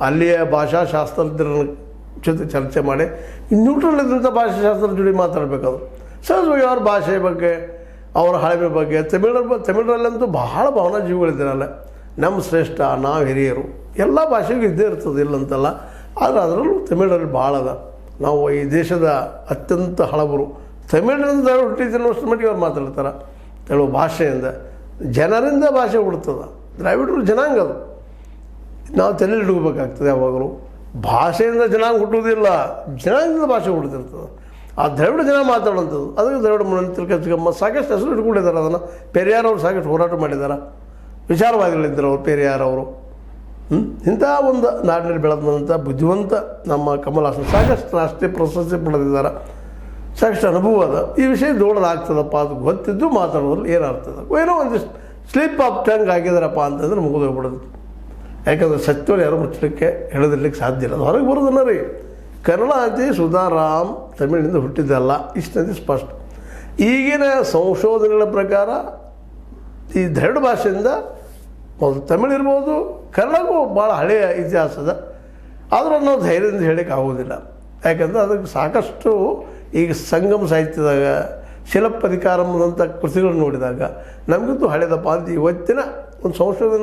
ಅಲ್ಲಿಯ ಭಾಷಾಶಾಸ್ತ್ರಜ್ಞರ ಜೊತೆ ಚರ್ಚೆ ಮಾಡಿ ನ್ಯೂಟ್ರಲ್ ಇದ್ದಂಥ ಭಾಷಾಶಾಸ್ತ್ರದ ಜೊತೆ ಮಾತಾಡಬೇಕಾದ್ರು ಸಹಜವಾಗಿ ಅವ್ರ ಭಾಷೆಯ ಬಗ್ಗೆ ಅವರ ಹಳೆಮೆ ಬಗ್ಗೆ ತಮಿಳರಲ್ಲಂತೂ ಬಹಳ ಭಾವನಾ ಜೀವಿಗಳಿದ್ದಾರಲ್ಲ. ನಮ್ಮ ಶ್ರೇಷ್ಠ, ನಾವು ಹಿರಿಯರು, ಎಲ್ಲ ಭಾಷೆಗೂ ಇದ್ದೇ ಇರ್ತದೆ, ಇಲ್ಲಂತಲ್ಲ. ಆದರೆ ಅದರಲ್ಲೂ ತಮಿಳರಲ್ಲಿ ಭಾಳ ಅದ. ನಾವು ಈ ದೇಶದ ಅತ್ಯಂತ ಹಳಬರು ತಮಿಳಿನಿಂದ ಹುಟ್ಟಿದ್ದನ್ನೋಷ್ಟು ಮಟ್ಟಿಗೆ ಅವ್ರು ಮಾತಾಡ್ತಾರೆ. ಕೆಲವು ಭಾಷೆಯಿಂದ ಜನರಿಂದ ಭಾಷೆ ಹುಡ್ತದೆ. ದ್ರಾವಿಡರು ಜನಾಂಗ ಅದು, ನಾವು ತಲೆಯಲ್ಲಿ ಹಿಡ್ಕೋಬೇಕಾಗ್ತದೆ. ಯಾವಾಗಲೂ ಭಾಷೆಯಿಂದ ಜನಾಂಗ ಹುಟ್ಟುವುದಿಲ್ಲ, ಜನಾಂಗದಿಂದ ಭಾಷೆ ಹುಡ್ತಿರ್ತದೆ. ಆ ದ್ರಾವಿಡ ಜನ ಮಾತಾಡೋಂಥದ್ದು, ಅದಕ್ಕೆ ದ್ರಾವಿಡ ಮುನ್ನಡೆ ತಿಳ್ಕಮ್ಮ ಸಾಕಷ್ಟು ಹೆಸರು ಇಟ್ಕೊಂಡಿದ್ದಾರೆ. ಅದನ್ನು ಪೆರಿಯಾರ್ ಅವರು ಸಾಕಷ್ಟು ಹೋರಾಟ ಮಾಡಿದ್ದಾರೆ, ವಿಚಾರವಾದಿಗಳಿದ್ದರು ಅವರು ಪೆರಿಯಾರ್ ಅವರು. ಇಂಥ ಒಂದು ನಾಡಿನಲ್ಲಿ ಬೆಳೆದಂಥ ಬುದ್ಧಿವಂತ ನಮ್ಮ ಕಮಲ್ ಹಾಸನ್ ಸಾಕಷ್ಟು ರಾಷ್ಟ್ರೀಯ ಪ್ರಶಸ್ತಿ ಪಡೆದಿದ್ದಾರೆ, ಸಾಕಷ್ಟು ಅನುಭವ ಅದ. ಈ ವಿಷಯ ದೊಡ್ಡದಾಗ್ತದಪ್ಪ ಅದು ಗೊತ್ತಿದ್ದು ಮಾತಾಡೋದ್ರಲ್ಲಿ ಏನಾಗ್ತದೆ, ಏನೋ ಒಂದಿಷ್ಟು ಸ್ಲಿಪ್ ಆಫ್ ಟಂಗ್ ಆಗಿದಾರಪ್ಪ ಅಂತಂದ್ರೆ ಮುಗಿದೋಗ್ಬಿಡೋದು. ಯಾಕಂದರೆ ಸತ್ಯವನ್ನು ಯಾರು ಮುಚ್ಚಲಿಕ್ಕೆ ಹೇಳದಿರ್ಲಿಕ್ಕೆ ಸಾಧ್ಯ ಇಲ್ಲ, ಅದು ಹೊರಗೆ ಬರೋದನ್ನ ರೀ. ಕರುಣಾನಿಧಿ ಸುಧಾರಾಮ್ ತಮಿಳಿನಿಂದ ಹುಟ್ಟಿದ್ದಲ್ಲ, ಇಷ್ಟಂತೆ ಸ್ಪಷ್ಟ. ಈಗಿನ ಸಂಶೋಧನೆಗಳ ಪ್ರಕಾರ ಈ ದ್ರಾವಿಡ ಭಾಷೆಯಿಂದ ಮೊದಲು ತಮಿಳು ಇರ್ಬೋದು, ಕನ್ನಡಕ್ಕೂ ಭಾಳ ಹಳೆಯ ಇತಿಹಾಸದ. ಆದರೂ ನಾವು ಧೈರ್ಯದಿಂದ ಹೇಳೋಕ್ಕೆ ಆಗೋದಿಲ್ಲ. ಯಾಕಂದರೆ ಅದಕ್ಕೆ ಸಾಕಷ್ಟು ಈಗ ಸಂಗಮ ಸಾಹಿತ್ಯದಾಗ ಶಿಲಪ್ಪಧಿಕಾರಂದಂಥ ಕೃತಿಗಳನ್ನು ನೋಡಿದಾಗ ನಮಗಿಂತೂ ಹಳೆಯದಪ್ಪ ಅಂತ ಇವತ್ತಿನ ಒಂದು ಸಂಶೋಧನೆ